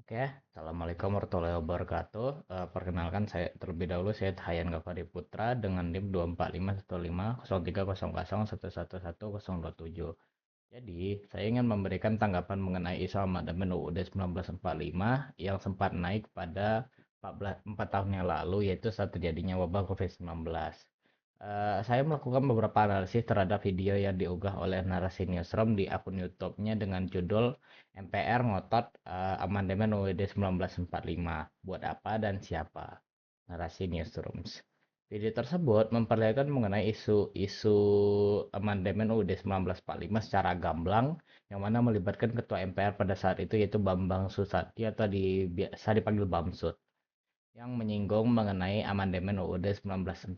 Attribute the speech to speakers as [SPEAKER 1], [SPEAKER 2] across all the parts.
[SPEAKER 1] Oke, Assalamualaikum warahmatullahi wabarakatuh. Perkenalkan saya terlebih dahulu saya Hayan Gafari Putra dengan NIM 245150300111127. Jadi, saya ingin memberikan tanggapan mengenai isu amandemen UUD 1945 yang sempat naik pada 4 tahun yang lalu, yaitu saat terjadinya wabah COVID-19. Saya melakukan beberapa analisis terhadap video yang diunggah oleh Narasi Newsroom di akun YouTube-nya dengan judul MPR ngotot amandemen UUD 1945. Buat apa dan siapa? Narasi Newsrooms. Video tersebut memperlihatkan mengenai isu amandemen UUD 1945 secara gamblang yang mana melibatkan Ketua MPR pada saat itu yaitu Bambang Susatyo atau biasa dipanggil Bamsud yang menyinggung mengenai amandemen UUD 1945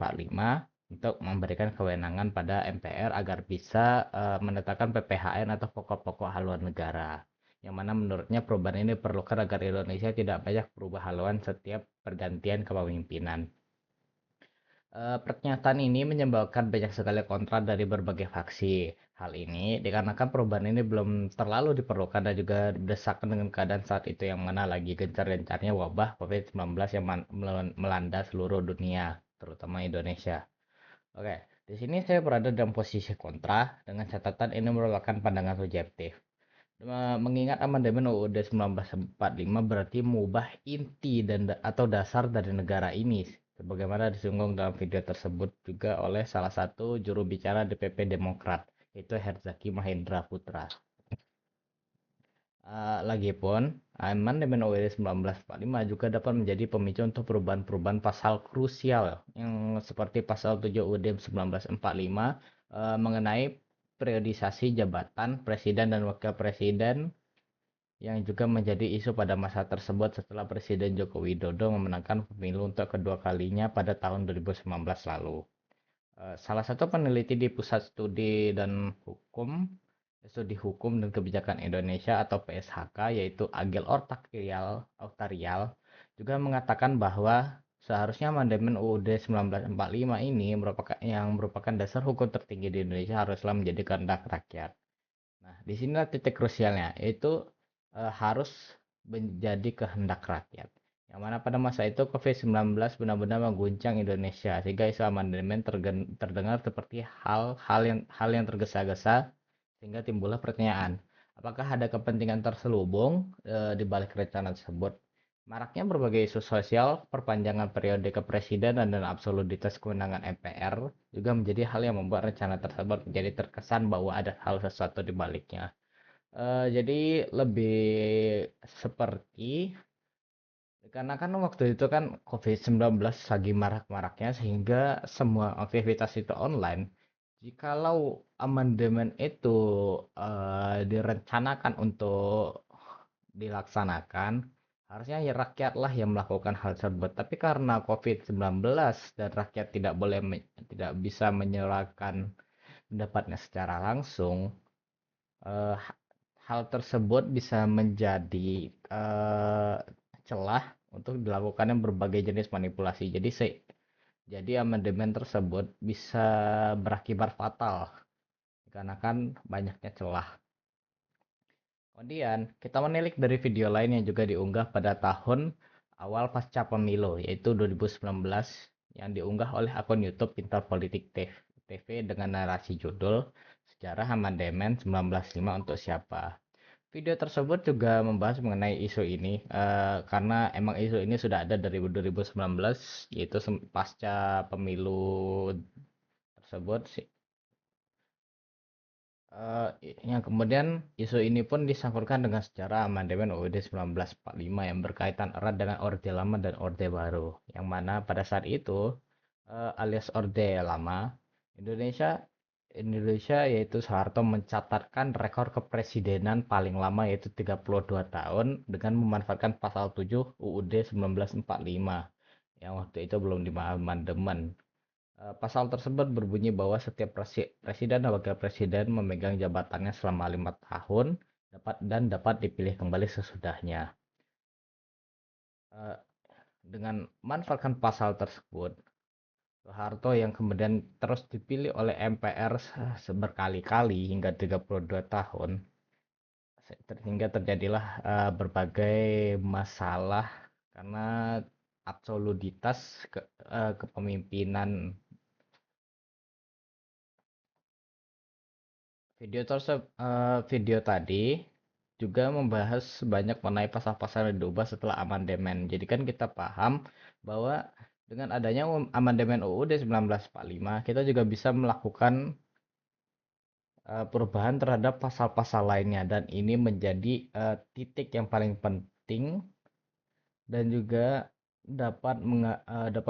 [SPEAKER 1] untuk memberikan kewenangan pada MPR agar bisa menetapkan PPHN atau pokok-pokok haluan negara. Yang mana menurutnya perubahan ini diperlukan agar Indonesia tidak banyak berubah haluan setiap pergantian kepemimpinan. Pernyataan ini menyebabkan banyak sekali kontra dari berbagai faksi. Hal ini dikarenakan perubahan ini belum terlalu diperlukan dan juga berdesakan dengan keadaan saat itu yang mana lagi gencar-gencarnya wabah COVID-19 yang melanda seluruh dunia, terutama Indonesia. Oke, di sini saya berada dalam posisi kontra dengan catatan ini merupakan pandangan subjektif. Mengingat amandemen UUD 1945 berarti mengubah inti atau dasar dari negara ini, sebagaimana disinggung dalam video tersebut juga oleh salah satu juru bicara DPP Demokrat, yaitu Herzaki Mahendra Putra. Lagipun, amandemen UUD 1945 juga dapat menjadi pemicu untuk perubahan-perubahan pasal krusial yang seperti pasal 7 UUD 1945 mengenai periodisasi jabatan presiden dan wakil presiden yang juga menjadi isu pada masa tersebut setelah Presiden Joko Widodo memenangkan pemilu untuk kedua kalinya pada tahun 2019 lalu. Salah satu peneliti di Pusat Studi Hukum dan Kebijakan Indonesia atau PSHK yaitu Agil Oktarial juga mengatakan bahwa seharusnya amandemen UUD 1945 ini merupakan dasar hukum tertinggi di Indonesia haruslah menjadi kehendak rakyat. Nah, di sinilah titik krusialnya, yaitu harus menjadi kehendak rakyat. Yang mana pada masa itu COVID-19 benar-benar mengguncang Indonesia sehingga isu amandemen terdengar seperti hal yang tergesa-gesa sehingga timbullah pertanyaan, apakah ada kepentingan terselubung di balik rencana tersebut? Maraknya berbagai isu sosial, perpanjangan periode kepresidenan dan absolutitas kewenangan MPR juga menjadi hal yang membuat rencana tersebut menjadi terkesan bahwa ada hal sesuatu di baliknya. Jadi lebih seperti karena kan waktu itu kan COVID-19 lagi marak-maraknya sehingga semua aktivitas itu online. Jikalau amandemen itu direncanakan untuk dilaksanakan, harusnya ya rakyatlah yang melakukan hal tersebut. Tapi karena COVID-19 dan rakyat tidak bisa menyuarakan pendapatnya secara langsung, eh, hal tersebut bisa menjadi celah untuk dilakukannya berbagai jenis manipulasi. Jadi amandemen tersebut bisa berakibat fatal karena kan banyaknya celah. Kemudian kita menilik dari video lain yang juga diunggah pada tahun awal pasca pemilu yaitu 2019 yang diunggah oleh akun YouTube Pintar Politik TV dengan narasi judul Sejarah Amandemen 1945 untuk siapa. Video tersebut juga membahas mengenai isu ini karena emang isu ini sudah ada dari 2019 yaitu pasca pemilu tersebut yang kemudian isu ini pun disangkutkan dengan sejarah amandemen UUD 1945 yang berkaitan erat dengan Orde Lama dan Orde Baru yang mana pada saat itu alias Orde Lama Indonesia Indonesia yaitu Soeharto mencatatkan rekor kepresidenan paling lama yaitu 32 tahun dengan memanfaatkan pasal 7 UUD 1945 yang waktu itu belum diamandemen. Pasal tersebut berbunyi bahwa setiap presiden dan wakil presiden memegang jabatannya selama 5 tahun dapat dipilih kembali sesudahnya. Eh, Dengan memanfaatkan pasal tersebut, Soeharto yang kemudian terus dipilih oleh MPR berkali-kali hingga 32 tahun, sehingga terjadilah berbagai masalah karena absolutitas kepemimpinan. Video tadi juga membahas banyak mengenai pasal-pasal yang diubah setelah amandemen. Jadi kan kita paham bahwa dengan adanya amandemen UUD 1945, kita juga bisa melakukan perubahan terhadap pasal-pasal lainnya dan ini menjadi titik yang paling penting dan juga dapat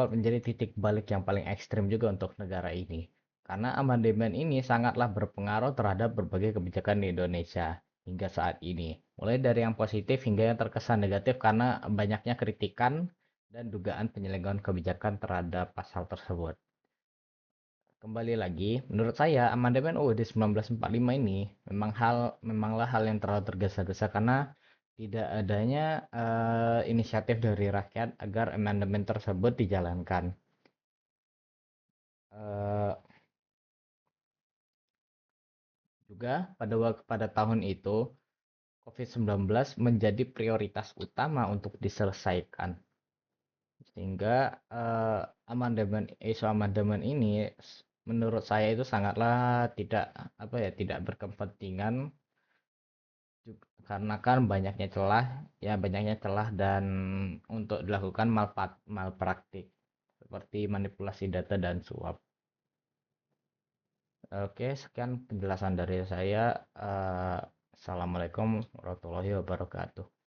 [SPEAKER 1] menjadi titik balik yang paling ekstrim juga untuk negara ini. Karena amandemen ini sangatlah berpengaruh terhadap berbagai kebijakan di Indonesia hingga saat ini. Mulai dari yang positif hingga yang terkesan negatif karena banyaknya kritikan dan dugaan penyelewengan kebijakan terhadap pasal tersebut. Kembali lagi, menurut saya amandemen UUD 1945 ini memanglah hal yang terlalu tergesa-gesa karena tidak adanya inisiatif dari rakyat agar amandemen tersebut dijalankan. Eh, Juga pada tahun itu COVID-19 menjadi prioritas utama untuk diselesaikan. Sehingga isu amandemen ini menurut saya itu sangatlah tidak berkepentingan karena kan banyaknya celah dan untuk dilakukan malpraktik seperti manipulasi data dan suap. Oke, sekian penjelasan dari saya. Assalamualaikum warahmatullahi wabarakatuh.